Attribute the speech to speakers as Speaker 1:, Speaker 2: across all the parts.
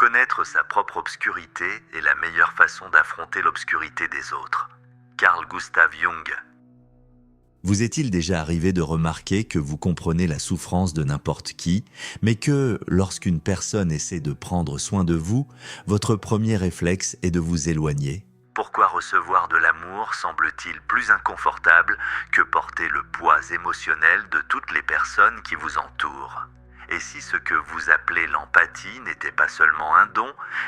Speaker 1: Connaître sa propre obscurité est la meilleure façon d'affronter l'obscurité des autres. Carl Gustav Jung.
Speaker 2: Vous est-il déjà arrivé de remarquer que vous comprenez la souffrance de n'importe qui, mais que, lorsqu'une personne essaie de prendre soin de vous, votre premier réflexe est de vous éloigner ?
Speaker 1: Pourquoi recevoir de l'amour semble-t-il plus inconfortable que porter le poids émotionnel de toutes les personnes qui vous entourent ? Et si ce que vous appelez l'empathie n'était pas seulement un don,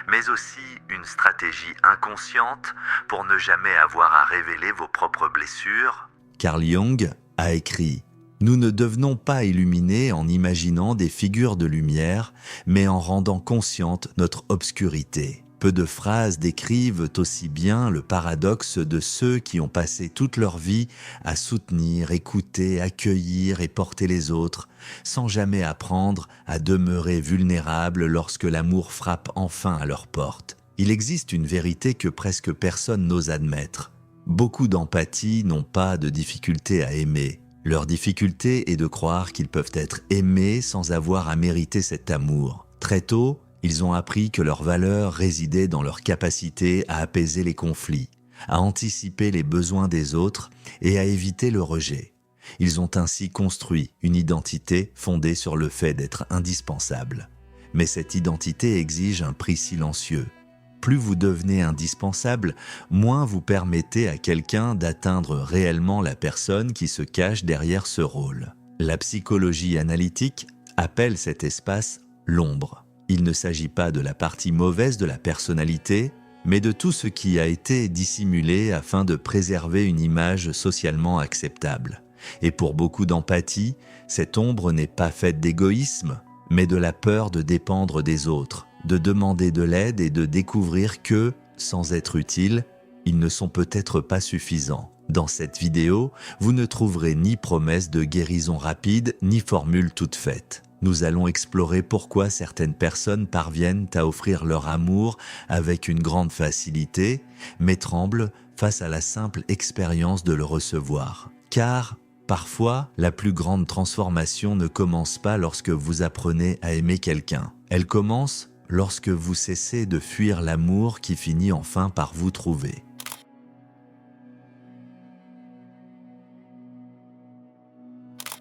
Speaker 1: mais aussi une stratégie inconsciente pour ne jamais avoir à révéler vos propres blessures ?
Speaker 2: Carl Jung a écrit « Nous ne devenons pas illuminés en imaginant des figures de lumière, mais en rendant consciente notre obscurité. » Peu de phrases décrivent aussi bien le paradoxe de ceux qui ont passé toute leur vie à soutenir, écouter, accueillir et porter les autres, sans jamais apprendre à demeurer vulnérables lorsque l'amour frappe enfin à leur porte. Il existe une vérité que presque personne n'ose admettre. Beaucoup d'empathie n'ont pas de difficulté à aimer. Leur difficulté est de croire qu'ils peuvent être aimés sans avoir à mériter cet amour. Très tôt, ils ont appris que leur valeur résidait dans leur capacité à apaiser les conflits, à anticiper les besoins des autres et à éviter le rejet. Ils ont ainsi construit une identité fondée sur le fait d'être indispensables. Mais cette identité exige un prix silencieux. Plus vous devenez indispensable, moins vous permettez à quelqu'un d'atteindre réellement la personne qui se cache derrière ce rôle. La psychologie analytique appelle cet espace l'ombre. Il ne s'agit pas de la partie mauvaise de la personnalité, mais de tout ce qui a été dissimulé afin de préserver une image socialement acceptable. Et pour beaucoup d'empathie, cette ombre n'est pas faite d'égoïsme, mais de la peur de dépendre des autres, de demander de l'aide et de découvrir que, sans être utiles, ils ne sont peut-être pas suffisants. Dans cette vidéo, vous ne trouverez ni promesse de guérison rapide, ni formule toute faite. Nous allons explorer pourquoi certaines personnes parviennent à offrir leur amour avec une grande facilité, mais tremblent face à la simple expérience de le recevoir. Car, parfois, la plus grande transformation ne commence pas lorsque vous apprenez à aimer quelqu'un. Elle commence lorsque vous cessez de fuir l'amour qui finit enfin par vous trouver.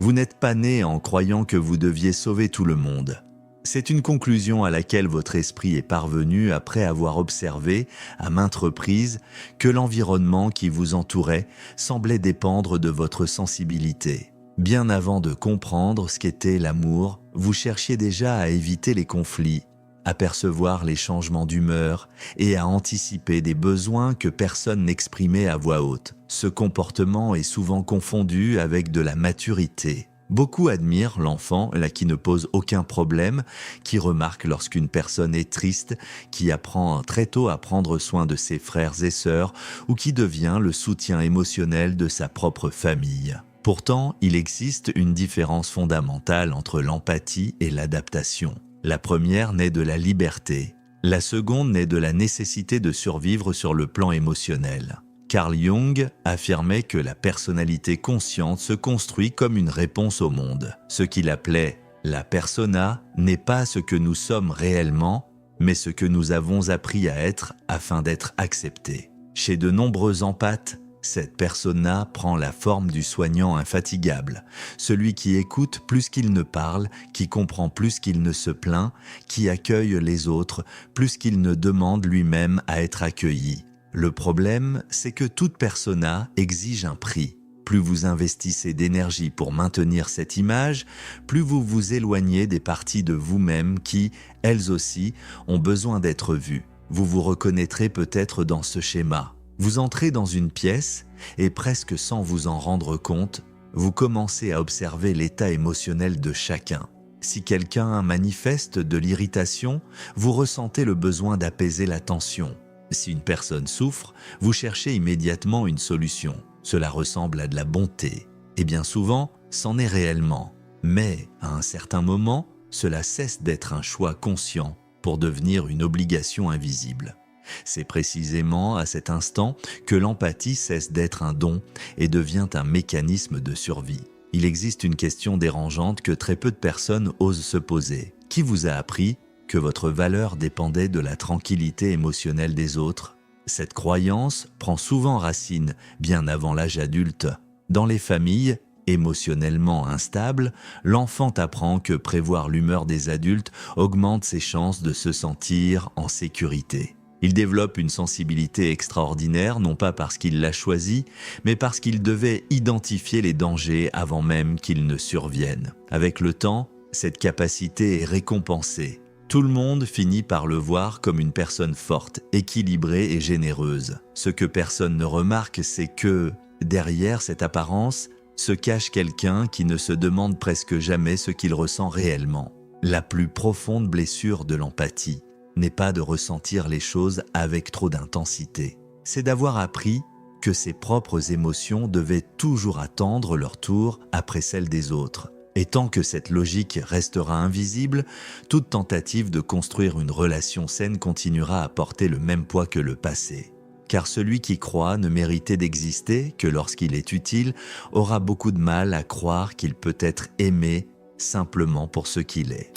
Speaker 2: Vous n'êtes pas né en croyant que vous deviez sauver tout le monde. C'est une conclusion à laquelle votre esprit est parvenu après avoir observé, à maintes reprises, que l'environnement qui vous entourait semblait dépendre de votre sensibilité. Bien avant de comprendre ce qu'était l'amour, vous cherchiez déjà à éviter les conflits, à percevoir les changements d'humeur et à anticiper des besoins que personne n'exprimait à voix haute. Ce comportement est souvent confondu avec de la maturité. Beaucoup admirent l'enfant, là qui ne pose aucun problème, qui remarque lorsqu'une personne est triste, qui apprend très tôt à prendre soin de ses frères et sœurs ou qui devient le soutien émotionnel de sa propre famille. Pourtant, il existe une différence fondamentale entre l'empathie et l'adaptation. La première naît de la liberté, la seconde naît de la nécessité de survivre sur le plan émotionnel. Carl Jung affirmait que la personnalité consciente se construit comme une réponse au monde. Ce qu'il appelait la persona n'est pas ce que nous sommes réellement, mais ce que nous avons appris à être afin d'être acceptés. Chez de nombreux empathes, cette persona prend la forme du soignant infatigable, celui qui écoute plus qu'il ne parle, qui comprend plus qu'il ne se plaint, qui accueille les autres plus qu'il ne demande lui-même à être accueilli. Le problème, c'est que toute persona exige un prix. Plus vous investissez d'énergie pour maintenir cette image, plus vous vous éloignez des parties de vous-même qui, elles aussi, ont besoin d'être vues. Vous vous reconnaîtrez peut-être dans ce schéma. Vous entrez dans une pièce et presque sans vous en rendre compte, vous commencez à observer l'état émotionnel de chacun. Si quelqu'un manifeste de l'irritation, vous ressentez le besoin d'apaiser la tension. Si une personne souffre, vous cherchez immédiatement une solution. Cela ressemble à de la bonté. Et bien souvent, c'en est réellement. Mais, à un certain moment, cela cesse d'être un choix conscient pour devenir une obligation invisible. C'est précisément à cet instant que l'empathie cesse d'être un don et devient un mécanisme de survie. Il existe une question dérangeante que très peu de personnes osent se poser. Qui vous a appris que votre valeur dépendait de la tranquillité émotionnelle des autres. Cette croyance prend souvent racine bien avant l'âge adulte. Dans les familles émotionnellement instables, l'enfant apprend que prévoir l'humeur des adultes augmente ses chances de se sentir en sécurité. Il développe une sensibilité extraordinaire, non pas parce qu'il l'a choisi, mais parce qu'il devait identifier les dangers avant même qu'ils ne surviennent. Avec le temps, cette capacité est récompensée. Tout le monde finit par le voir comme une personne forte, équilibrée et généreuse. Ce que personne ne remarque, c'est que, derrière cette apparence, se cache quelqu'un qui ne se demande presque jamais ce qu'il ressent réellement. La plus profonde blessure de l'empathie n'est pas de ressentir les choses avec trop d'intensité. C'est d'avoir appris que ses propres émotions devaient toujours attendre leur tour après celles des autres. Et tant que cette logique restera invisible, toute tentative de construire une relation saine continuera à porter le même poids que le passé. Car celui qui croit ne mériter d'exister que lorsqu'il est utile aura beaucoup de mal à croire qu'il peut être aimé simplement pour ce qu'il est.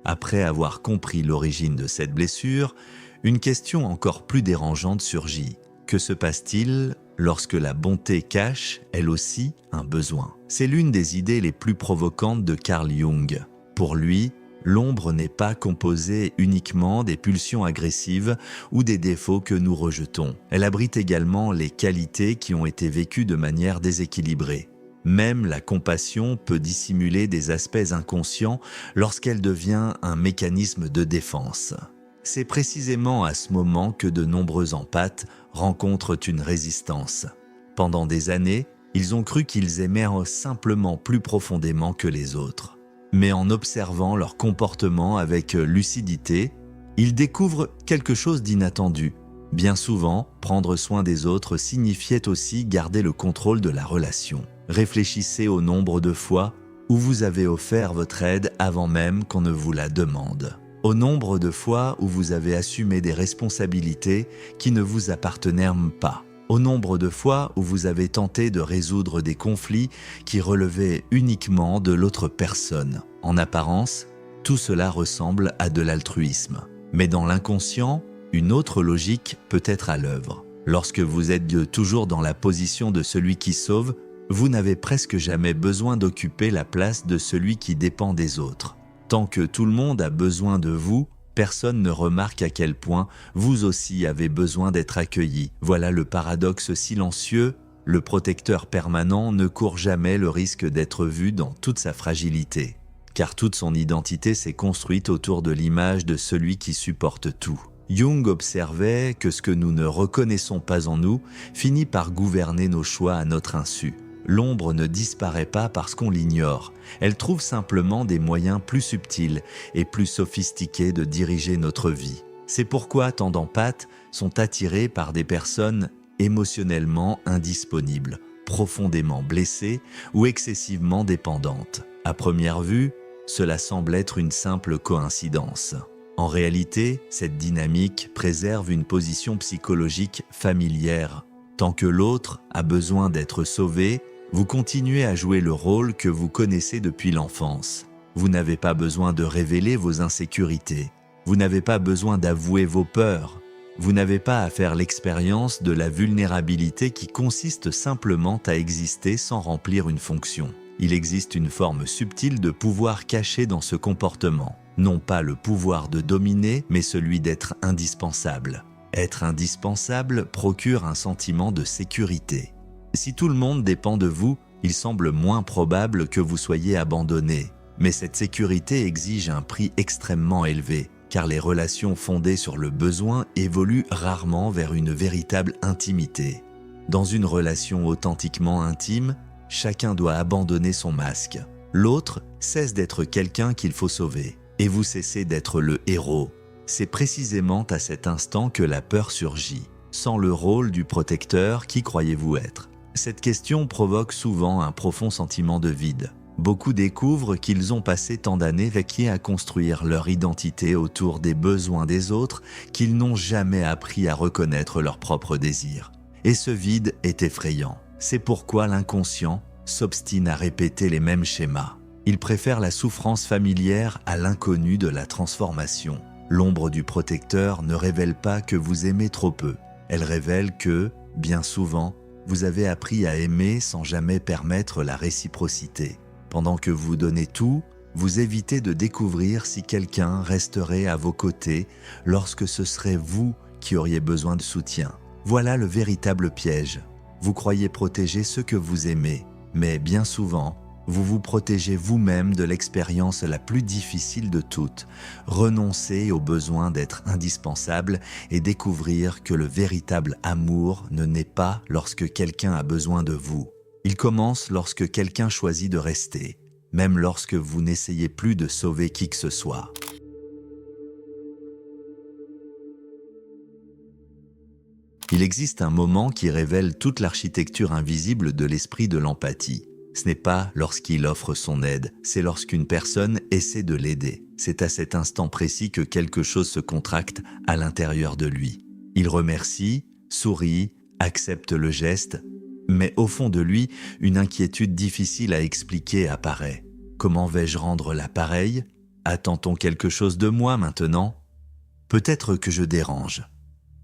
Speaker 2: Après avoir compris l'origine de cette blessure, une question encore plus dérangeante surgit. Que se passe-t-il lorsque la bonté cache, elle aussi, un besoin? C'est l'une des idées les plus provocantes de Carl Jung. Pour lui, l'ombre n'est pas composée uniquement des pulsions agressives ou des défauts que nous rejetons. Elle abrite également les qualités qui ont été vécues de manière déséquilibrée. Même la compassion peut dissimuler des aspects inconscients lorsqu'elle devient un mécanisme de défense. C'est précisément à ce moment que de nombreux empathes rencontrent une résistance. Pendant des années, ils ont cru qu'ils aimaient simplement plus profondément que les autres. Mais en observant leur comportement avec lucidité, ils découvrent quelque chose d'inattendu. Bien souvent, prendre soin des autres signifiait aussi garder le contrôle de la relation. Réfléchissez au nombre de fois où vous avez offert votre aide avant même qu'on ne vous la demande. Au nombre de fois où vous avez assumé des responsabilités qui ne vous appartenaient pas. Au nombre de fois où vous avez tenté de résoudre des conflits qui relevaient uniquement de l'autre personne. En apparence, tout cela ressemble à de l'altruisme. Mais dans l'inconscient, une autre logique peut être à l'œuvre. Lorsque vous êtes toujours dans la position de celui qui sauve, vous n'avez presque jamais besoin d'occuper la place de celui qui dépend des autres. Tant que tout le monde a besoin de vous, personne ne remarque à quel point vous aussi avez besoin d'être accueilli. Voilà le paradoxe silencieux. Le protecteur permanent ne court jamais le risque d'être vu dans toute sa fragilité. Car toute son identité s'est construite autour de l'image de celui qui supporte tout. Jung observait que ce que nous ne reconnaissons pas en nous finit par gouverner nos choix à notre insu. L'ombre ne disparaît pas parce qu'on l'ignore. Elle trouve simplement des moyens plus subtils et plus sophistiqués de diriger notre vie. C'est pourquoi tant d'empathes sont attirés par des personnes émotionnellement indisponibles, profondément blessées ou excessivement dépendantes. À première vue, cela semble être une simple coïncidence. En réalité, cette dynamique préserve une position psychologique familière. Tant que l'autre a besoin d'être sauvé, vous continuez à jouer le rôle que vous connaissez depuis l'enfance. Vous n'avez pas besoin de révéler vos insécurités. Vous n'avez pas besoin d'avouer vos peurs. Vous n'avez pas à faire l'expérience de la vulnérabilité qui consiste simplement à exister sans remplir une fonction. Il existe une forme subtile de pouvoir caché dans ce comportement. Non pas le pouvoir de dominer, mais celui d'être indispensable. Être indispensable procure un sentiment de sécurité. Si tout le monde dépend de vous, il semble moins probable que vous soyez abandonné. Mais cette sécurité exige un prix extrêmement élevé, car les relations fondées sur le besoin évoluent rarement vers une véritable intimité. Dans une relation authentiquement intime, chacun doit abandonner son masque. L'autre cesse d'être quelqu'un qu'il faut sauver, et vous cessez d'être le héros. C'est précisément à cet instant que la peur surgit. Sans le rôle du protecteur, qui croyez-vous être? Cette question provoque souvent un profond sentiment de vide. Beaucoup découvrent qu'ils ont passé tant d'années à construire leur identité autour des besoins des autres qu'ils n'ont jamais appris à reconnaître leurs propres désirs. Et ce vide est effrayant. C'est pourquoi l'inconscient s'obstine à répéter les mêmes schémas. Il préfère la souffrance familière à l'inconnu de la transformation. L'ombre du protecteur ne révèle pas que vous aimez trop peu. Elle révèle que, bien souvent, vous avez appris à aimer sans jamais permettre la réciprocité. Pendant que vous donnez tout, vous évitez de découvrir si quelqu'un resterait à vos côtés lorsque ce serait vous qui auriez besoin de soutien. Voilà le véritable piège. Vous croyez protéger ceux que vous aimez, mais bien souvent, vous vous protégez vous-même de l'expérience la plus difficile de toutes, renoncer au besoin d'être indispensable et découvrir que le véritable amour ne naît pas lorsque quelqu'un a besoin de vous. Il commence lorsque quelqu'un choisit de rester, même lorsque vous n'essayez plus de sauver qui que ce soit. Il existe un moment qui révèle toute l'architecture invisible de l'esprit de l'empathie. Ce n'est pas lorsqu'il offre son aide, c'est lorsqu'une personne essaie de l'aider. C'est à cet instant précis que quelque chose se contracte à l'intérieur de lui. Il remercie, sourit, accepte le geste, mais au fond de lui, une inquiétude difficile à expliquer apparaît. Comment vais-je rendre l'appareil ? Attend-on quelque chose de moi maintenant ? Peut-être que je dérange.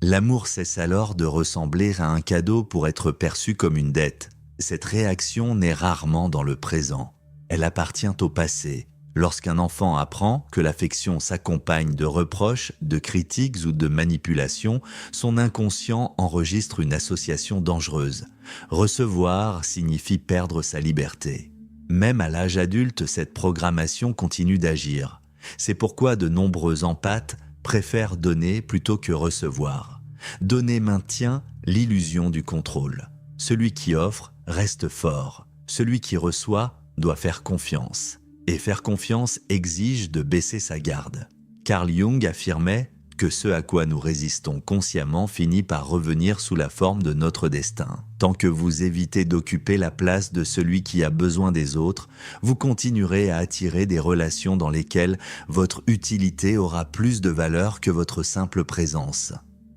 Speaker 2: L'amour cesse alors de ressembler à un cadeau pour être perçu comme une dette. Cette réaction naît rarement dans le présent. Elle appartient au passé. Lorsqu'un enfant apprend que l'affection s'accompagne de reproches, de critiques ou de manipulations, son inconscient enregistre une association dangereuse. Recevoir signifie perdre sa liberté. Même à l'âge adulte, cette programmation continue d'agir. C'est pourquoi de nombreux empathes préfèrent donner plutôt que recevoir. Donner maintient l'illusion du contrôle. Celui qui offre reste fort. Celui qui reçoit doit faire confiance. Et faire confiance exige de baisser sa garde. Carl Jung affirmait que ce à quoi nous résistons consciemment finit par revenir sous la forme de notre destin. Tant que vous évitez d'occuper la place de celui qui a besoin des autres, vous continuerez à attirer des relations dans lesquelles votre utilité aura plus de valeur que votre simple présence.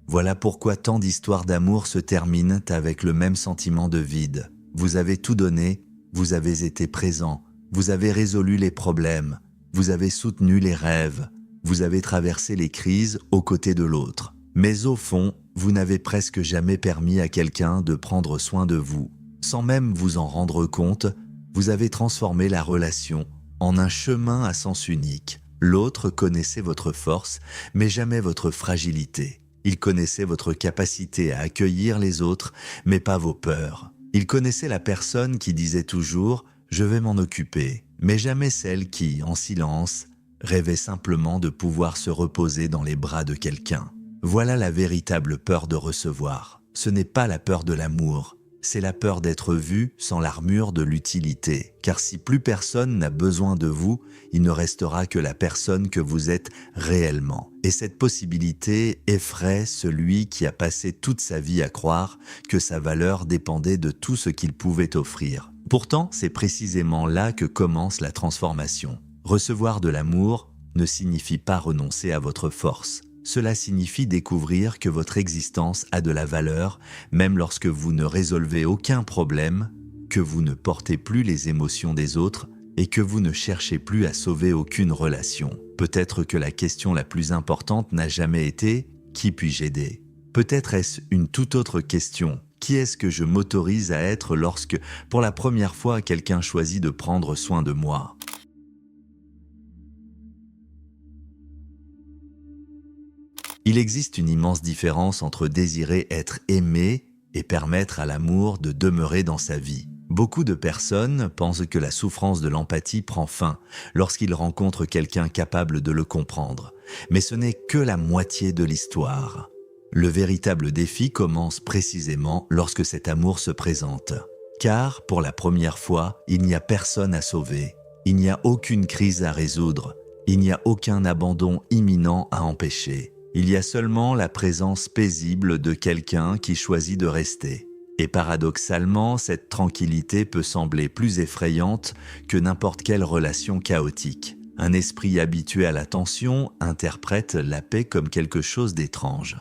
Speaker 2: Voilà pourquoi tant d'histoires d'amour se terminent avec le même sentiment de vide. Vous avez tout donné, vous avez été présent, vous avez résolu les problèmes, vous avez soutenu les rêves, vous avez traversé les crises aux côtés de l'autre. Mais au fond, vous n'avez presque jamais permis à quelqu'un de prendre soin de vous. Sans même vous en rendre compte, vous avez transformé la relation en un chemin à sens unique. L'autre connaissait votre force, mais jamais votre fragilité. Il connaissait votre capacité à accueillir les autres, mais pas vos peurs. Il connaissait la personne qui disait toujours « je vais m'en occuper », mais jamais celle qui, en silence, rêvait simplement de pouvoir se reposer dans les bras de quelqu'un. Voilà la véritable peur de recevoir. Ce n'est pas la peur de l'amour, c'est la peur d'être vu sans l'armure de l'utilité. Car si plus personne n'a besoin de vous, il ne restera que la personne que vous êtes réellement. Et cette possibilité effraie celui qui a passé toute sa vie à croire que sa valeur dépendait de tout ce qu'il pouvait offrir. Pourtant, c'est précisément là que commence la transformation. Recevoir de l'amour ne signifie pas renoncer à votre force. Cela signifie découvrir que votre existence a de la valeur, même lorsque vous ne résolvez aucun problème, que vous ne portez plus les émotions des autres et que vous ne cherchez plus à sauver aucune relation. Peut-être que la question la plus importante n'a jamais été « Qui puis-je aider ?» Peut-être est-ce une toute autre question. Qui est-ce que je m'autorise à être lorsque, pour la première fois, quelqu'un choisit de prendre soin de moi ? Il existe une immense différence entre désirer être aimé et permettre à l'amour de demeurer dans sa vie. Beaucoup de personnes pensent que la souffrance de l'empathie prend fin lorsqu'ils rencontrent quelqu'un capable de le comprendre. Mais ce n'est que la moitié de l'histoire. Le véritable défi commence précisément lorsque cet amour se présente. Car, pour la première fois, il n'y a personne à sauver. Il n'y a aucune crise à résoudre. Il n'y a aucun abandon imminent à empêcher. Il y a seulement la présence paisible de quelqu'un qui choisit de rester. Et paradoxalement, cette tranquillité peut sembler plus effrayante que n'importe quelle relation chaotique. Un esprit habitué à la tension interprète la paix comme quelque chose d'étrange.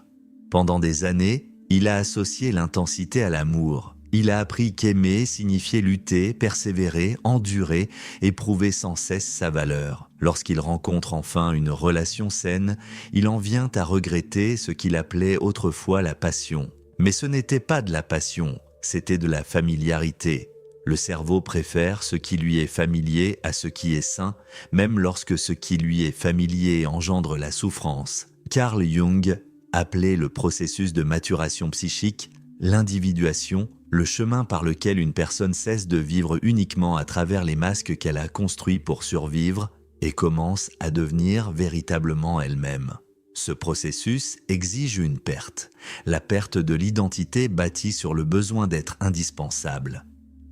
Speaker 2: Pendant des années, il a associé l'intensité à l'amour. Il a appris qu'aimer signifiait lutter, persévérer, endurer et prouver sans cesse sa valeur. Lorsqu'il rencontre enfin une relation saine, il en vient à regretter ce qu'il appelait autrefois la passion. Mais ce n'était pas de la passion, c'était de la familiarité. Le cerveau préfère ce qui lui est familier à ce qui est sain, même lorsque ce qui lui est familier engendre la souffrance. Carl Jung appelait le processus de maturation psychique l'individuation, le chemin par lequel une personne cesse de vivre uniquement à travers les masques qu'elle a construits pour survivre et commence à devenir véritablement elle-même. Ce processus exige une perte, la perte de l'identité bâtie sur le besoin d'être indispensable.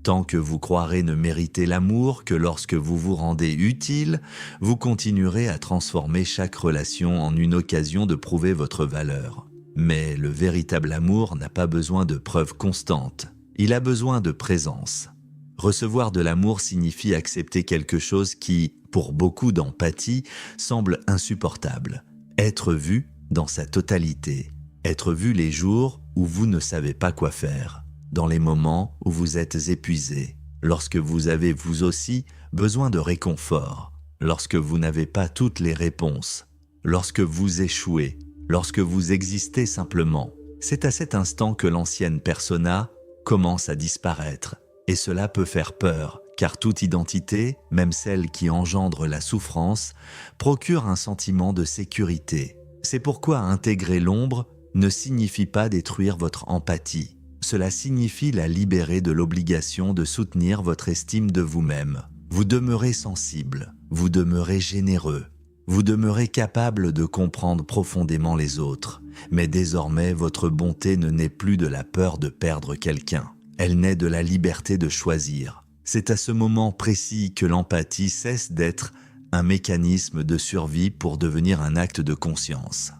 Speaker 2: Tant que vous croirez ne mériter l'amour que lorsque vous vous rendez utile, vous continuerez à transformer chaque relation en une occasion de prouver votre valeur. Mais le véritable amour n'a pas besoin de preuves constantes, il a besoin de présence. Recevoir de l'amour signifie accepter quelque chose qui, pour beaucoup d'empathie, semble insupportable. Être vu dans sa totalité. Être vu les jours où vous ne savez pas quoi faire. Dans les moments où vous êtes épuisé. Lorsque vous avez vous aussi besoin de réconfort. Lorsque vous n'avez pas toutes les réponses. Lorsque vous échouez. Lorsque vous existez simplement. C'est à cet instant que l'ancienne persona commence à disparaître. Et cela peut faire peur, car toute identité, même celle qui engendre la souffrance, procure un sentiment de sécurité. C'est pourquoi intégrer l'ombre ne signifie pas détruire votre empathie. Cela signifie la libérer de l'obligation de soutenir votre estime de vous-même. Vous demeurez sensible, vous demeurez généreux, vous demeurez capable de comprendre profondément les autres. Mais désormais, votre bonté ne naît plus de la peur de perdre quelqu'un. Elle naît de la liberté de choisir. C'est à ce moment précis que l'empathie cesse d'être un mécanisme de survie pour devenir un acte de conscience.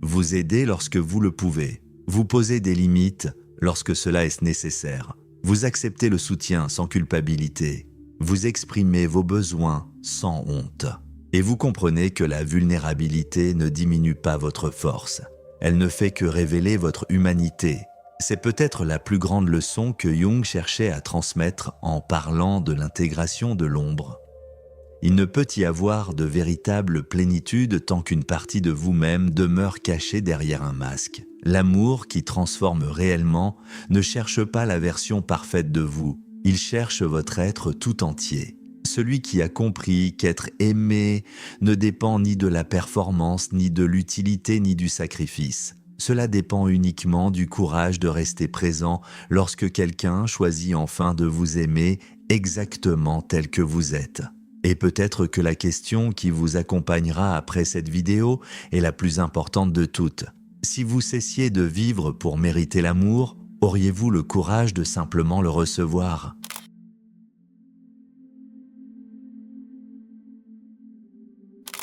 Speaker 2: Vous aidez lorsque vous le pouvez. Vous posez des limites lorsque cela est nécessaire. Vous acceptez le soutien sans culpabilité. Vous exprimez vos besoins sans honte. Et vous comprenez que la vulnérabilité ne diminue pas votre force. Elle ne fait que révéler votre humanité. C'est peut-être la plus grande leçon que Jung cherchait à transmettre en parlant de l'intégration de l'ombre. Il ne peut y avoir de véritable plénitude tant qu'une partie de vous-même demeure cachée derrière un masque. L'amour qui transforme réellement ne cherche pas la version parfaite de vous, il cherche votre être tout entier. Celui qui a compris qu'être aimé ne dépend ni de la performance, ni de l'utilité, ni du sacrifice. Cela dépend uniquement du courage de rester présent lorsque quelqu'un choisit enfin de vous aimer exactement tel que vous êtes. Et peut-être que la question qui vous accompagnera après cette vidéo est la plus importante de toutes. Si vous cessiez de vivre pour mériter l'amour, auriez-vous le courage de simplement le recevoir ?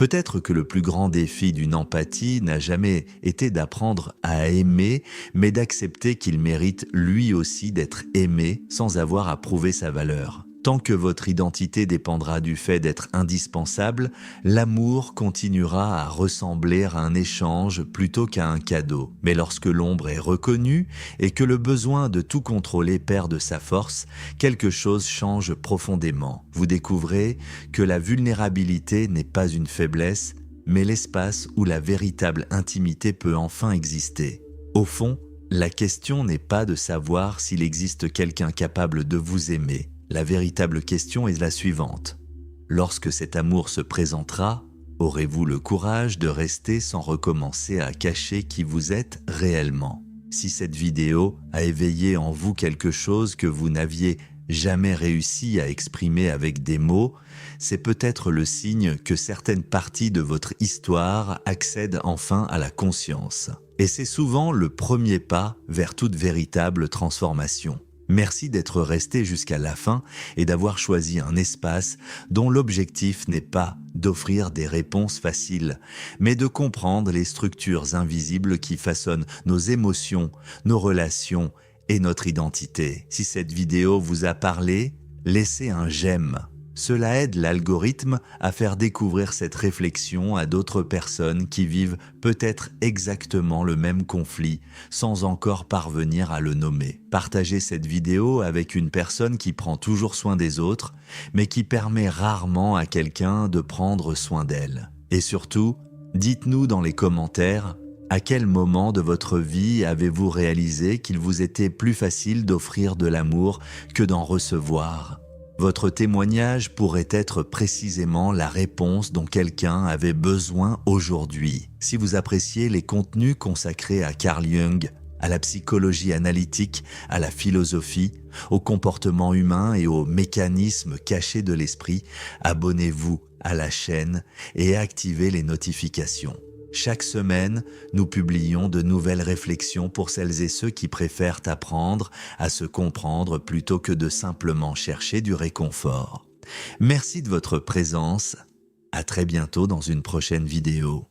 Speaker 2: Peut-être que le plus grand défi d'une empathie n'a jamais été d'apprendre à aimer, mais d'accepter qu'il mérite lui aussi d'être aimé sans avoir à prouver sa valeur. Tant que votre identité dépendra du fait d'être indispensable, l'amour continuera à ressembler à un échange plutôt qu'à un cadeau. Mais lorsque l'ombre est reconnue et que le besoin de tout contrôler perd de sa force, quelque chose change profondément. Vous découvrez que la vulnérabilité n'est pas une faiblesse, mais l'espace où la véritable intimité peut enfin exister. Au fond, la question n'est pas de savoir s'il existe quelqu'un capable de vous aimer. La véritable question est la suivante. Lorsque cet amour se présentera, aurez-vous le courage de rester sans recommencer à cacher qui vous êtes réellement? Si cette vidéo a éveillé en vous quelque chose que vous n'aviez jamais réussi à exprimer avec des mots, c'est peut-être le signe que certaines parties de votre histoire accèdent enfin à la conscience. Et c'est souvent le premier pas vers toute véritable transformation. Merci d'être resté jusqu'à la fin et d'avoir choisi un espace dont l'objectif n'est pas d'offrir des réponses faciles, mais de comprendre les structures invisibles qui façonnent nos émotions, nos relations et notre identité. Si cette vidéo vous a parlé, laissez un j'aime, Cela aide l'algorithme à faire découvrir cette réflexion à d'autres personnes qui vivent peut-être exactement le même conflit sans encore parvenir à le nommer. Partagez cette vidéo avec une personne qui prend toujours soin des autres, mais qui permet rarement à quelqu'un de prendre soin d'elle. Et surtout, dites-nous dans les commentaires à quel moment de votre vie avez-vous réalisé qu'il vous était plus facile d'offrir de l'amour que d'en recevoir. Votre témoignage pourrait être précisément la réponse dont quelqu'un avait besoin aujourd'hui. Si vous appréciez les contenus consacrés à Carl Jung, à la psychologie analytique, à la philosophie, au comportement humain et aux mécanismes cachés de l'esprit, abonnez-vous à la chaîne et activez les notifications. Chaque semaine, nous publions de nouvelles réflexions pour celles et ceux qui préfèrent apprendre à se comprendre plutôt que de simplement chercher du réconfort. Merci de votre présence. À très bientôt dans une prochaine vidéo.